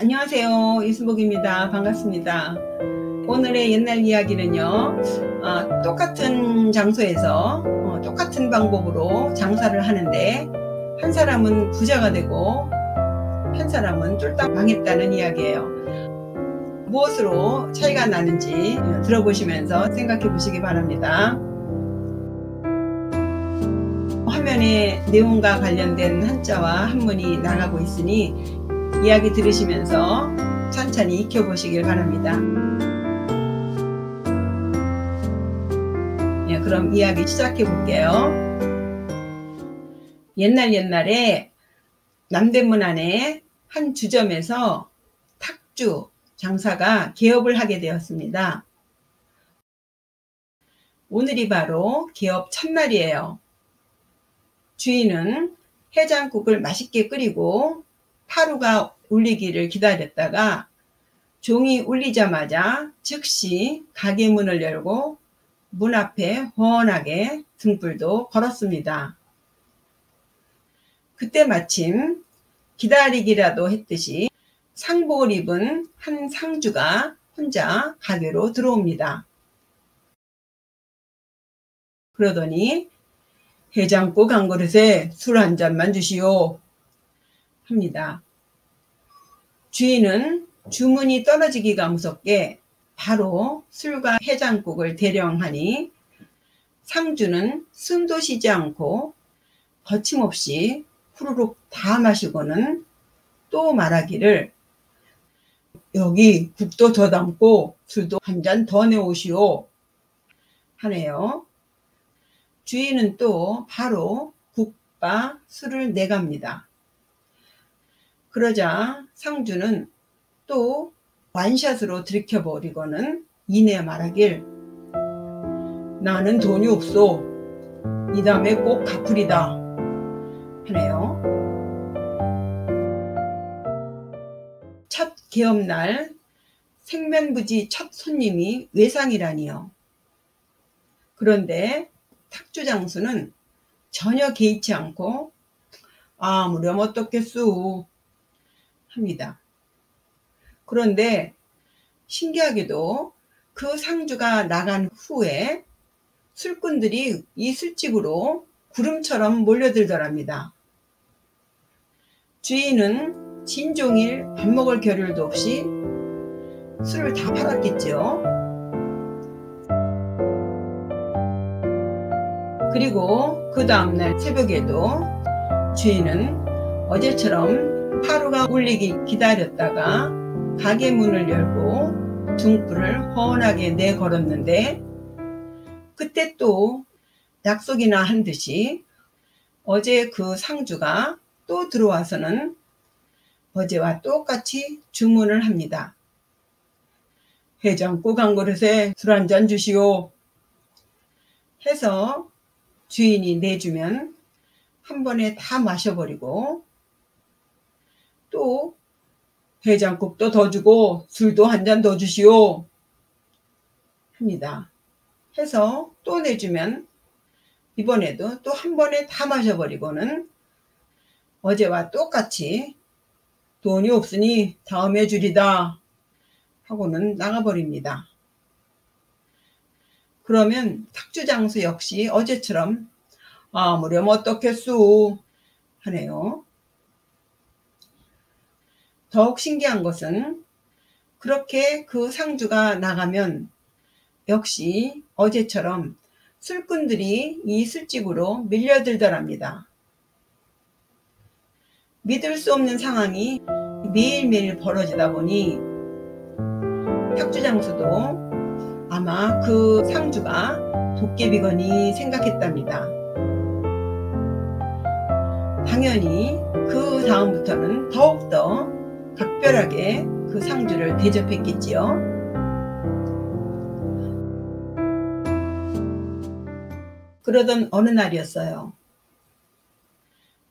안녕하세요. 이수복입니다. 반갑습니다. 오늘의 옛날 이야기는요, 똑같은 장소에서 똑같은 방법으로 장사를 하는데 한 사람은 부자가 되고 한 사람은 쫄딱 망했다는 이야기예요. 무엇으로 차이가 나는지 들어보시면서 생각해 보시기 바랍니다. 화면에 내용과 관련된 한자와 한문이 나가고 있으니 이야기 들으시면서 천천히 익혀보시길 바랍니다. 그럼 이야기 시작해 볼게요. 옛날에 남대문 안에 한 주점에서 탁주 장사가 개업을 하게 되었습니다. 오늘이 바로 개업 첫날이에요. 주인은 해장국을 맛있게 끓이고 파루가 울리기를 기다렸다가 종이 울리자마자 즉시 가게 문을 열고 문 앞에 훤하게 등불도 걸었습니다. 그때 마침 기다리기라도 했듯이 상복을 입은 한 상주가 혼자 가게로 들어옵니다. 그러더니 해장국 한 그릇에 술 한 잔만 주시오 합니다. 주인은 주문이 떨어지기가 무섭게 바로 술과 해장국을 대령하니 상주는 숨도 쉬지 않고 거침없이 후루룩 다 마시고는 또 말하기를 여기 국도 더 담고 술도 한 잔 더 내오시오 하네요. 주인은 또 바로 국과 술을 내갑니다. 그러자 상주는 또 완샷으로 들이켜버리고는 이내 말하길 나는 돈이 없소. 이 다음에 꼭 갚으리다 하네요. 첫 개업날 생면부지 첫 손님이 외상이라니요. 그런데 탁주장수는 전혀 개의치 않고 아무렴 어떻겠소 합니다. 그런데 신기하게도 그 상주가 나간 후에 술꾼들이 이 술집으로 구름처럼 몰려들더랍니다. 주인은 진종일 밥 먹을 겨를도 없이 술을 다 팔았겠죠. 그리고 그 다음날 새벽에도 주인은 어제처럼 파루가 울리기 기다렸다가 가게 문을 열고 등불을 훤하게 내걸었는데 그때 또 약속이나 한 듯이 어제 그 상주가 또 들어와서는 어제와 똑같이 주문을 합니다. 해장국 한 그릇에 술 한 잔 주시오 해서 주인이 내주면 한 번에 다 마셔버리고 또 해장국도 더 주고 술도 한 잔 더 주시오 합니다. 해서 또 내주면 이번에도 또 한 번에 다 마셔버리고는 어제와 똑같이 돈이 없으니 다음에 주리다 하고는 나가버립니다. 그러면 탁주장수 역시 어제처럼 아무렴 어떻겠소 하네요. 더욱 신기한 것은 그렇게 그 상주가 나가면 역시 어제처럼 술꾼들이 이 술집으로 밀려들더랍니다. 믿을 수 없는 상황이 매일매일 벌어지다 보니 탁주장수도 아마 그 상주가 도깨비거니 생각했답니다. 당연히 그 다음부터는 더욱더 각별하게 그 상주를 대접했겠지요. 그러던 어느 날이었어요.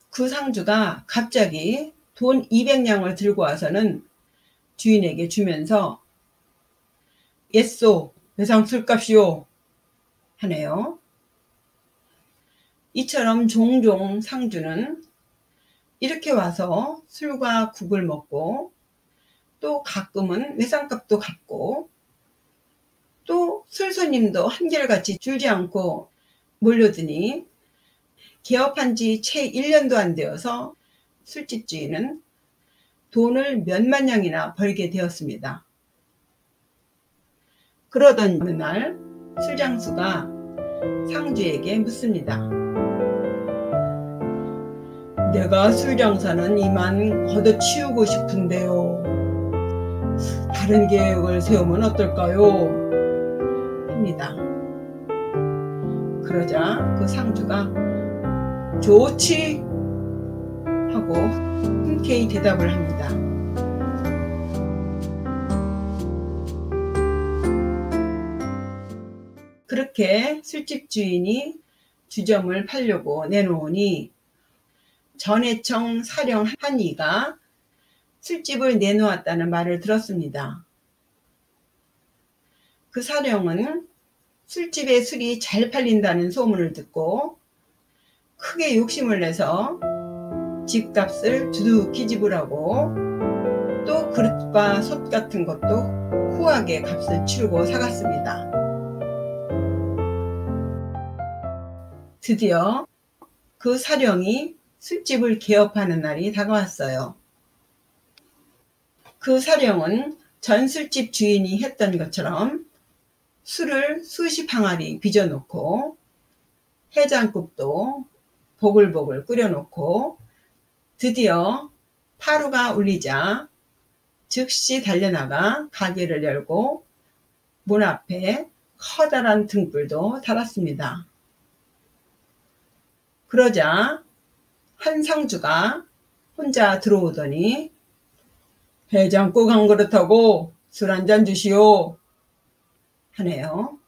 그 상주가 갑자기 돈 200냥을 들고 와서는 주인에게 주면서 예쏘 외상 술값이요 하네요. 이처럼 종종 상주는 이렇게 와서 술과 국을 먹고 또 가끔은 외상값도 갚고 또 술손님도 한결같이 줄지 않고 몰려드니 개업한 지 채 1년도 안 되어서 술집 주인은 돈을 몇만냥이나 벌게 되었습니다. 그러던 어느 날 술장수가 상주에게 묻습니다. 내가 술장사는 이만 걷어치우고 싶은데요. 다른 계획을 세우면 어떨까요? 합니다. 그러자 그 상주가 좋지 하고 흔쾌히 대답을 합니다. 그렇게 술집 주인이 주점을 팔려고 내놓으니 전해청 사령 한이가 술집을 내놓았다는 말을 들었습니다. 그 사령은 술집에 술이 잘 팔린다는 소문을 듣고 크게 욕심을 내서 집값을 두둑히 지불하고 또 그릇과 솥 같은 것도 후하게 값을 치르고 사갔습니다. 드디어 그 사령이 술집을 개업하는 날이 다가왔어요. 그 사령은 전 술집 주인이 했던 것처럼 술을 수십 항아리 빚어놓고 해장국도 보글보글 끓여놓고 드디어 파루가 울리자 즉시 달려나가 가게를 열고 문 앞에 커다란 등불도 달았습니다. 그러자 한 상주가 혼자 들어오더니 해장국 한 그릇하고 술 한 잔 주시오 하네요.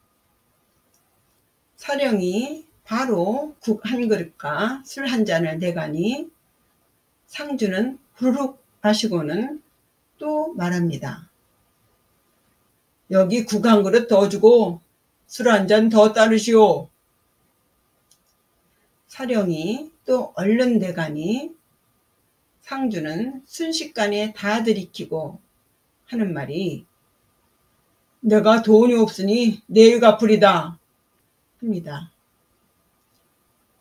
사령이 바로 국 한 그릇과 술 한 잔을 내가니 상주는 후루룩 마시고는 또 말합니다. 여기 국 한 그릇 더 주고 술 한 잔 더 따르시오. 사령이 또 얼른 내가니 상주는 순식간에 다 들이키고 하는 말이 내가 돈이 없으니 내일 갚으리다 합니다.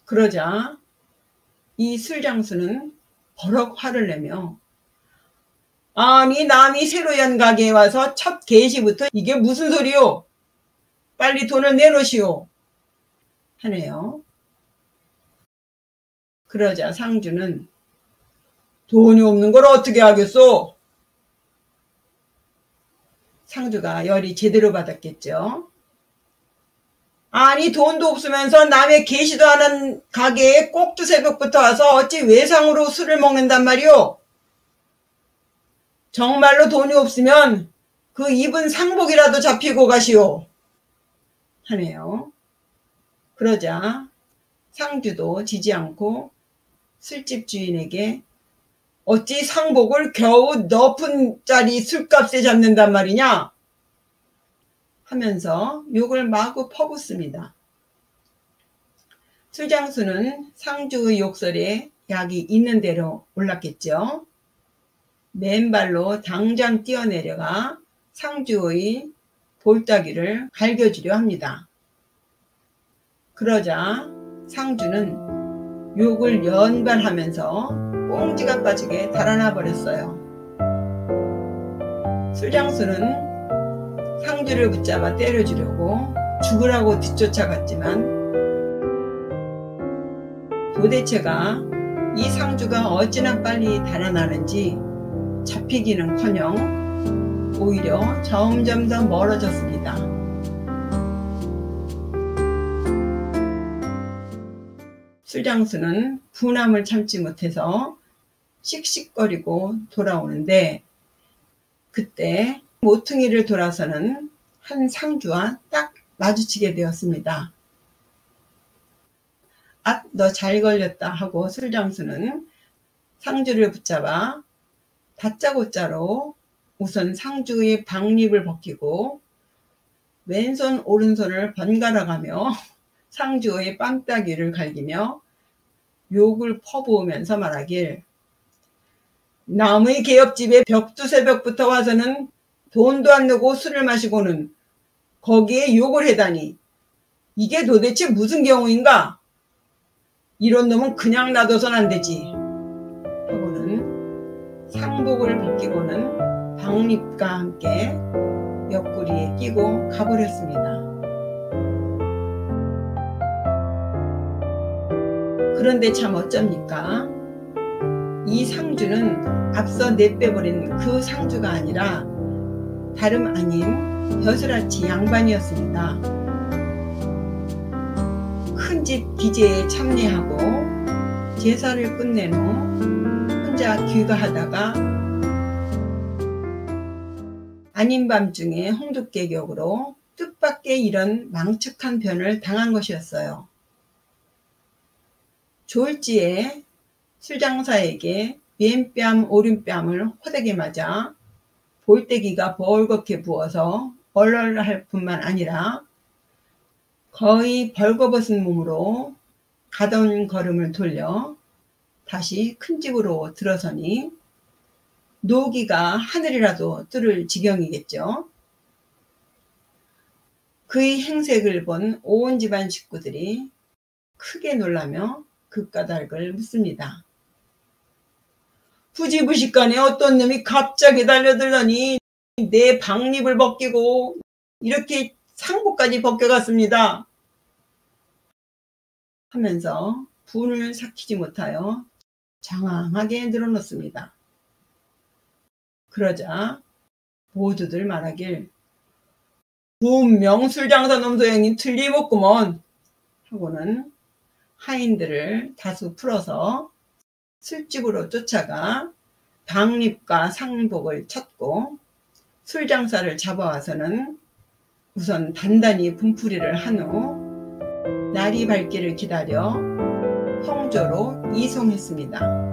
그러자 이 술장수는 버럭 화를 내며 아니 남이 새로 연 가게에 와서 첫 개시부터 이게 무슨 소리요? 빨리 돈을 내놓으시오 하네요. 그러자 상주는 돈이 없는 걸 어떻게 하겠소? 상주가 열이 제대로 받았겠죠. 아니 돈도 없으면서 남의 계시도 않은 가게에 꼭두 새벽부터 와서 어찌 외상으로 술을 먹는단 말이오? 정말로 돈이 없으면 그 입은 상복이라도 잡히고 가시오 하네요. 그러자 상주도 지지 않고 술집 주인에게 어찌 상복을 겨우 너 푼짜리 술값에 잡는단 말이냐 하면서 욕을 마구 퍼붓습니다. 술장수는 상주의 욕설에 약이 있는 대로 올랐겠죠. 맨발로 당장 뛰어내려가 상주의 볼따귀를 갈겨주려 합니다. 그러자 상주는 욕을 연발하면서 꽁지가 빠지게 달아나 버렸어요. 술장수는 상주를 붙잡아 때려주려고 죽으라고 뒤쫓아갔지만 도대체가 이 상주가 어찌나 빨리 달아나는지 잡히기는커녕 오히려 점점 더 멀어졌습니다. 술장수는 분함을 참지 못해서 씩씩거리고 돌아오는데 그때 모퉁이를 돌아서는 한 상주와 딱 마주치게 되었습니다. 아, 너 잘 걸렸다 하고 술장수는 상주를 붙잡아 다짜고짜로 우선 상주의 박립을 벗기고 왼손 오른손을 번갈아가며 상주의 뺨따귀를 갈기며 욕을 퍼부으면서 말하길 남의 개업집에 벽두새벽부터 와서는 돈도 안 내고 술을 마시고는 거기에 욕을 해다니 이게 도대체 무슨 경우인가? 이런 놈은 그냥 놔둬선 안 되지 하고는 상복을 벗기고는 박립과 함께 옆구리에 끼고 가버렸습니다. 그런데 참 어쩝니까? 이 상주는 앞서 내빼버린 그 상주가 아니라 다름 아닌 벼슬아치 양반이었습니다. 큰집 기재에 참례하고 제사를 끝낸 후 혼자 귀가하다가 아닌 밤중에 홍두깨격으로 뜻밖의 이런 망측한 변을 당한 것이었어요. 졸지에 술장사에게 왼뺨 오른뺨을 호되게 맞아 볼때기가 벌겋게 부어서 얼얼할 뿐만 아니라 거의 벌거벗은 몸으로 가던 걸음을 돌려 다시 큰 집으로 들어서니 노기가 하늘이라도 뚫을 지경이겠죠. 그의 행색을 본 온 집안 식구들이 크게 놀라며 그 까닭을 묻습니다. 부지부식간에 어떤 놈이 갑자기 달려들더니 내 박립을 벗기고 이렇게 상복까지 벗겨갔습니다. 하면서 분을 삭히지 못하여 장황하게 늘어놓습니다. 그러자 모두들 말하길 분명 술장사 놈 소행이 틀림없구먼 하고는 하인들을 다수 풀어서 술집으로 쫓아가 박립과 상복을 찾고 술장사를 잡아와서는 우선 단단히 분풀이를 한 후 날이 밝기를 기다려 형조로 이송했습니다.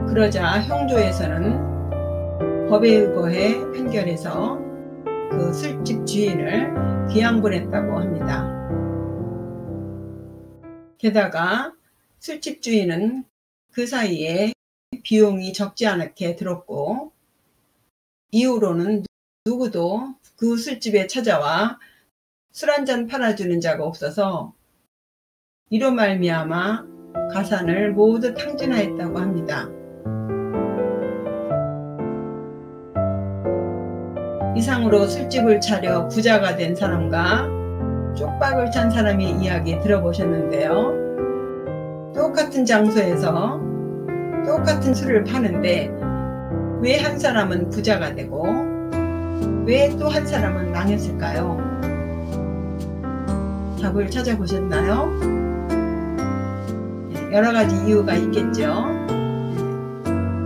그러자 형조에서는 법에 의거해 판결해서 그 술집 주인을 귀양보냈다고 합니다. 게다가 술집 주인은 그 사이에 비용이 적지 않게 들었고 이후로는 누구도 그 술집에 찾아와 술 한잔 팔아주는 자가 없어서 이로 말미암아 가산을 모두 탕진하였다고 합니다. 이상으로 술집을 차려 부자가 된 사람과 쪽박을 찬 사람의 이야기 들어보셨는데요. 똑같은 장소에서 똑같은 술을 파는데 왜 한 사람은 부자가 되고 왜 또 한 사람은 망했을까요? 답을 찾아보셨나요? 여러 가지 이유가 있겠죠.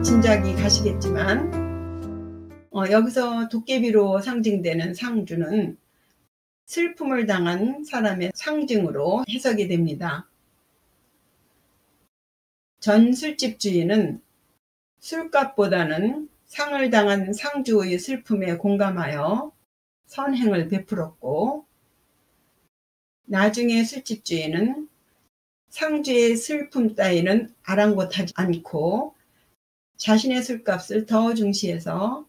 짐작이 가시겠지만 여기서 도깨비로 상징되는 상주는 슬픔을 당한 사람의 상징으로 해석이 됩니다. 전 술집 주인은 술값보다는 상을 당한 상주의 슬픔에 공감하여 선행을 베풀었고 나중에 술집 주인은 상주의 슬픔 따위는 아랑곳하지 않고 자신의 술값을 더 중시해서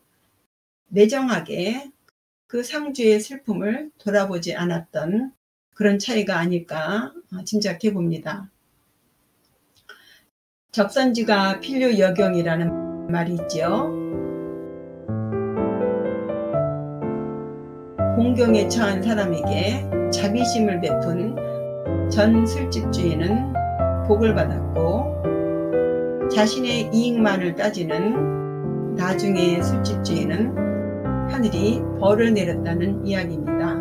매정하게 그 상주의 슬픔을 돌아보지 않았던 그런 차이가 아닐까 짐작해 봅니다. 적선지가 필류여경이라는 말이 있죠. 공경에 처한 사람에게 자비심을 베푼 전 술집 주인은 복을 받았고 자신의 이익만을 따지는 나중에 술집 주인은 하늘이 벌을 내렸다는 이야기입니다.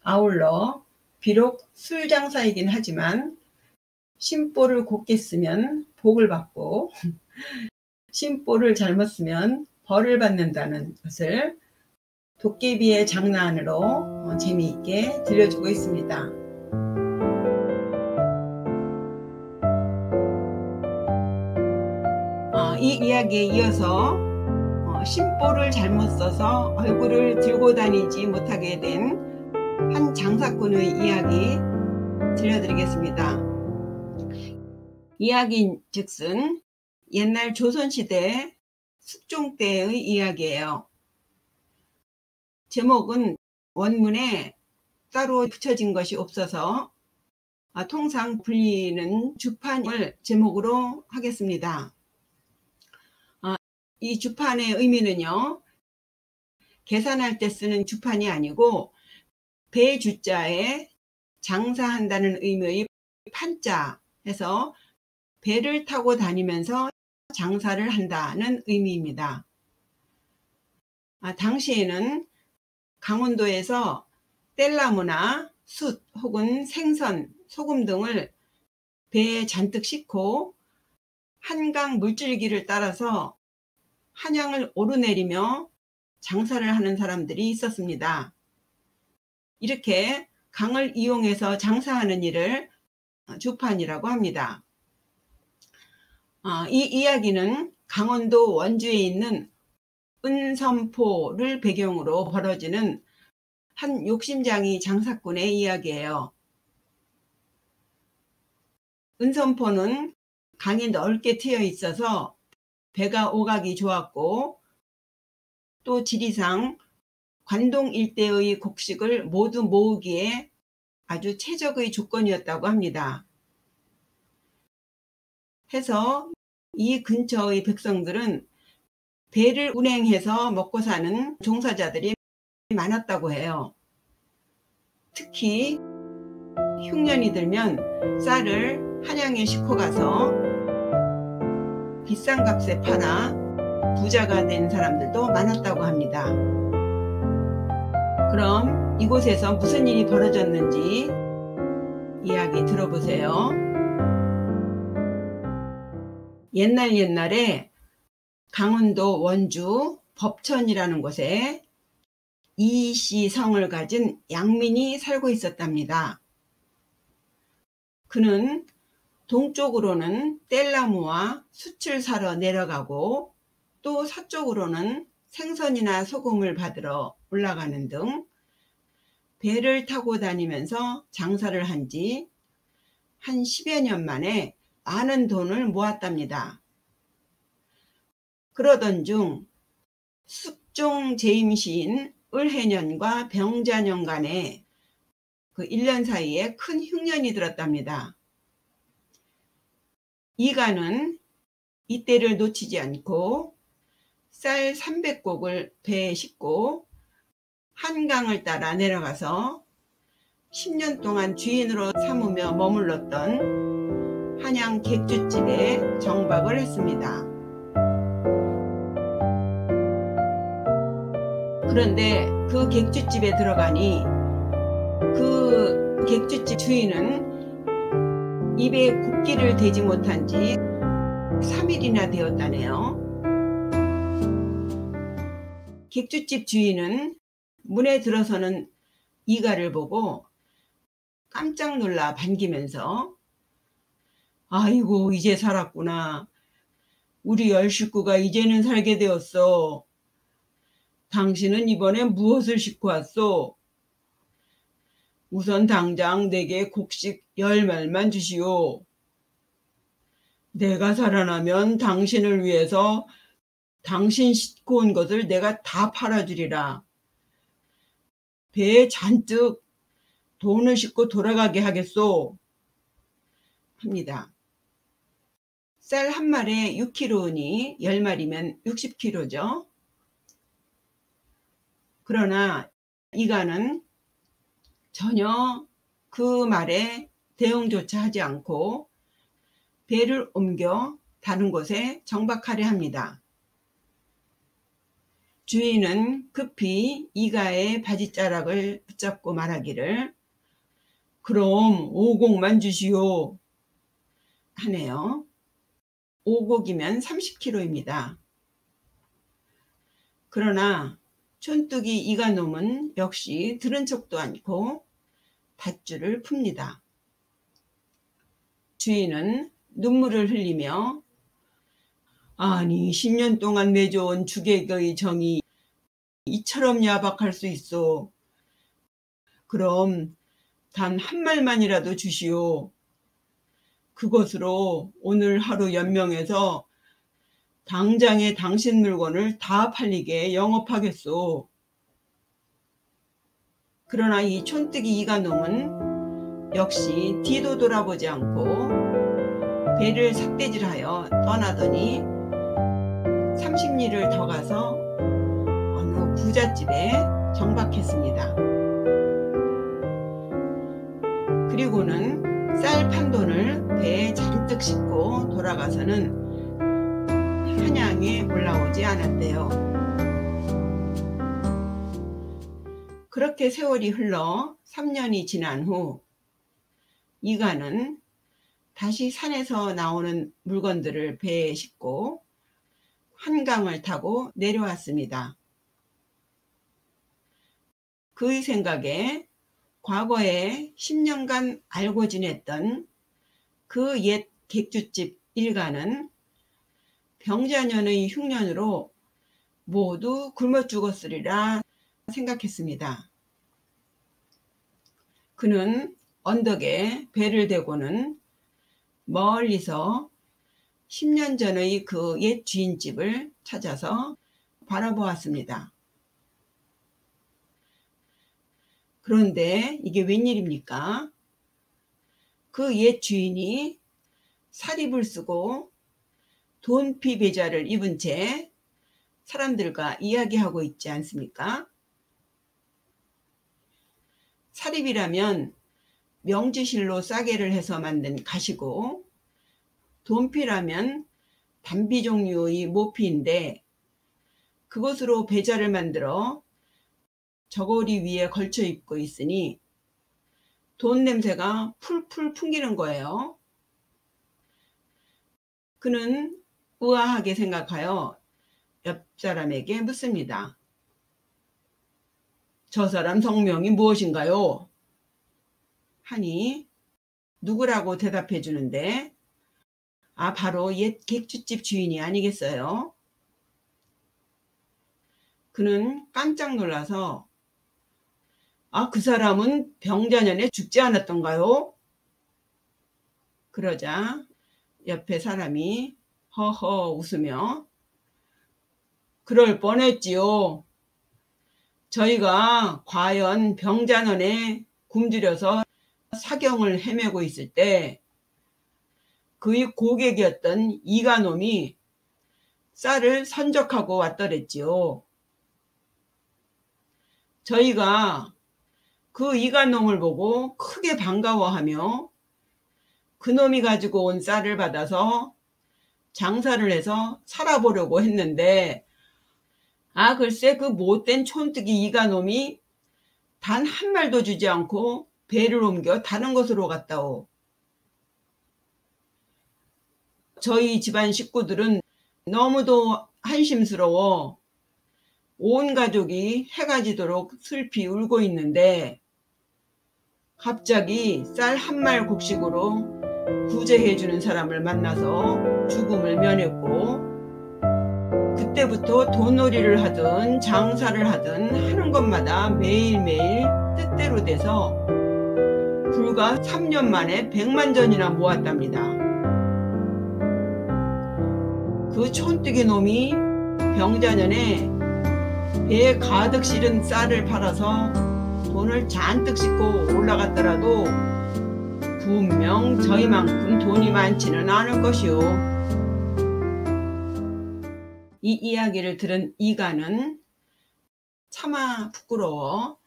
아울러 비록 술장사이긴 하지만 심보를 곱게 쓰면 복을 받고 심보를 잘못 쓰면 벌을 받는다는 것을 도깨비의 장난으로 재미있게 들려주고 있습니다. 이 이야기에 이어서 심보를 잘못 써서 얼굴을 들고 다니지 못하게 된 한 장사꾼의 이야기 들려드리겠습니다. 이야기인즉슨 옛날 조선시대 숙종 때의 이야기예요. 제목은 원문에 따로 붙여진 것이 없어서 통상 불리는 주판을 제목으로 하겠습니다. 이 주판의 의미는요, 계산할 때 쓰는 주판이 아니고 배주자에 장사한다는 의미의 판자 해서 배를 타고 다니면서 장사를 한다는 의미입니다. 당시에는 강원도에서 뗄나무나 숯 혹은 생선, 소금 등을 배에 잔뜩 싣고 한강 물줄기를 따라서 한양을 오르내리며 장사를 하는 사람들이 있었습니다. 이렇게 강을 이용해서 장사하는 일을 주판이라고 합니다. 이 이야기는 강원도 원주에 있는 은섬포를 배경으로 벌어지는 한 욕심장이 장사꾼의 이야기예요. 은섬포는 강이 넓게 트여 있어서 배가 오가기 좋았고, 또 지리상 관동 일대의 곡식을 모두 모으기에 아주 최적의 조건이었다고 합니다. 해서 이 근처의 백성들은 배를 운행해서 먹고 사는 종사자들이 많았다고 해요. 특히 흉년이 들면 쌀을 한양에 싣고 가서 비싼 값에 팔아 부자가 된 사람들도 많았다고 합니다. 그럼 이곳에서 무슨 일이 벌어졌는지 이야기 들어보세요. 옛날에 강원도 원주 법천이라는 곳에 이씨 성을 가진 양민이 살고 있었답니다. 그는 동쪽으로는 뗄나무와 숯을 사러 내려가고, 또 서쪽으로는 생선이나 소금을 받으러 올라가는 등 배를 타고 다니면서 장사를 한 지 한 10여 년 만에 많은 돈을 모았답니다. 그러던 중 숙종 재임시인 을해년과 병자년 간에 그 1년 사이에 큰 흉년이 들었답니다. 이간은 이때를 놓치지 않고 쌀 300곡을 배에 싣고 한강을 따라 내려가서 10년 동안 주인으로 삼으며 머물렀던 한양 객주집에 정박을 했습니다. 그런데 그 객주집에 들어가니 그 객주집 주인은 입에 곡기를 대지 못한 지 3일이나 되었다네요. 객주집 주인은 문에 들어서는 이가를 보고 깜짝 놀라 반기면서 "아이고, 이제 살았구나. 우리 10식구가 이제는 살게 되었어. 당신은 이번에 무엇을 싣고 왔소? 우선 당장 내게 곡식 10말만 주시오. 내가 살아나면 당신을 위해서 당신 싣고 온 것을 내가 다 팔아주리라. 배에 잔뜩 돈을 싣고 돌아가게 하겠소." 합니다. 쌀 한 말에 6kg니 10마리면 60kg죠. 그러나 이가는 전혀 그 말에 대응조차 하지 않고 배를 옮겨 다른 곳에 정박하려 합니다. 주인은 급히 이가의 바지자락을 붙잡고 말하기를 "그럼 5곡만 주시오." 하네요. 5곡이면 30kg입니다. 그러나 촌뚜기 이가놈은 역시 들은 척도 않고 밧줄을 풉니다. 주인은 눈물을 흘리며 "아니, 10년 동안 내줘온 주객의 정이 이처럼 야박할 수 있어. 그럼 단 한 말만이라도 주시오. 그것으로 오늘 하루 연명해서 당장에 당신 물건을 다 팔리게 영업하겠소. 그러나 이 촌뜨기 이간놈은 역시 뒤도 돌아보지 않고 배를 삿대질하여 떠나더니 30리를 더 가서 어느 부잣집에 정박했습니다. 그리고는 쌀 판 돈을 배에 잔뜩 싣고 돌아가서는 한양에 올라오지 않았대요. 그렇게 세월이 흘러 3년이 지난 후 이간은 다시 산에서 나오는 물건들을 배에 싣고 한강을 타고 내려왔습니다. 그의 생각에 과거에 10년간 알고 지냈던 그 옛 객주집 일가는 병자년의 흉년으로 모두 굶어 죽었으리라 생각했습니다. 그는 언덕에 배를 대고는 멀리서 10년 전의 그 옛 주인집을 찾아서 바라보았습니다. 그런데 이게 웬일입니까? 그 옛 주인이 사립을 쓰고 돈피 배자를 입은 채 사람들과 이야기하고 있지 않습니까? 사립이라면 명지실로 싸개를 해서 만든 가시고 돈피라면 담비 종류의 모피인데 그것으로 배자를 만들어 저고리 위에 걸쳐 입고 있으니 돈 냄새가 풀풀 풍기는 거예요. 그는 우아하게 생각하여 옆 사람에게 묻습니다. 저 사람 성명이 무엇인가요? 하니 누구라고 대답해 주는데 바로 옛 객주집 주인이 아니겠어요? 그는 깜짝 놀라서 그 사람은 병자년에 죽지 않았던가요? 그러자 옆에 사람이 허허 웃으며 그럴 뻔했지요. 저희가 과연 병자년에 굶주려서 사경을 헤매고 있을 때 그의 고객이었던 이간놈이 쌀을 선적하고 왔더랬지요. 저희가 그 이간놈을 보고 크게 반가워하며 그놈이 가지고 온 쌀을 받아서 장사를 해서 살아보려고 했는데 글쎄 그 못된 촌뜨기 이간놈이 단 한 말도 주지 않고 배를 옮겨 다른 곳으로 갔다오. 저희 집안 식구들은 너무도 한심스러워 온 가족이 해가 지도록 슬피 울고 있는데 갑자기 쌀 한 말 곡식으로 구제해주는 사람을 만나서 죽음을 면했고 그때부터 돈놀이를 하든 장사를 하든 하는 것마다 매일매일 뜻대로 돼서 불과 3년 만에 100만 전이나 모았답니다. 그 촌뜨기 놈이 병자년에 배에 가득 실은 쌀을 팔아서 돈을 잔뜩 싣고 올라갔더라도 분명 저희만큼 돈이 많지는 않을 것이오. 이 이야기를 들은 이간은 차마 부끄러워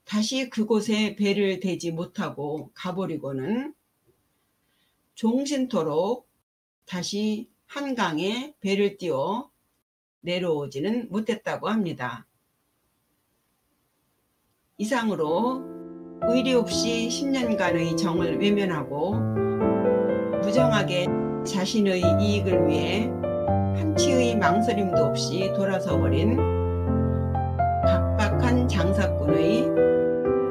다시 그곳에 배를 대지 못하고 가버리고는 종신토록 다시 한강에 배를 띄워 내려오지는 못했다고 합니다. 이상으로 의리 없이 10년간의 정을 외면하고 무정하게 자신의 이익을 위해 한치의 망설임도 없이 돌아서버린 각박한 장사꾼의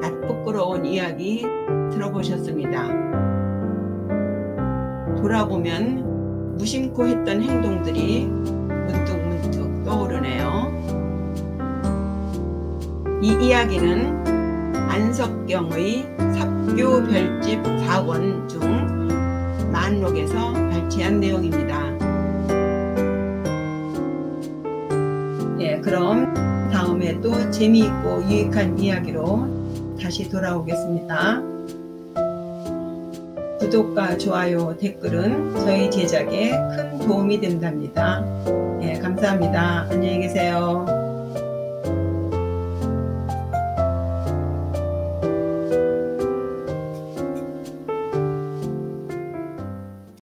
낯부끄러운 이야기 들어보셨습니다. 돌아보면 무심코 했던 행동들이 문득문득 떠오르네요. 이 이야기는 안석경의 삽교별집 4권 중 만록에서 발췌한 내용입니다. 예, 그럼 다음에 또 재미있고 유익한 이야기로 다시 돌아오겠습니다. 구독과 좋아요, 댓글은 저희 제작에 큰 도움이 된답니다. 예, 감사합니다. 안녕히 계세요.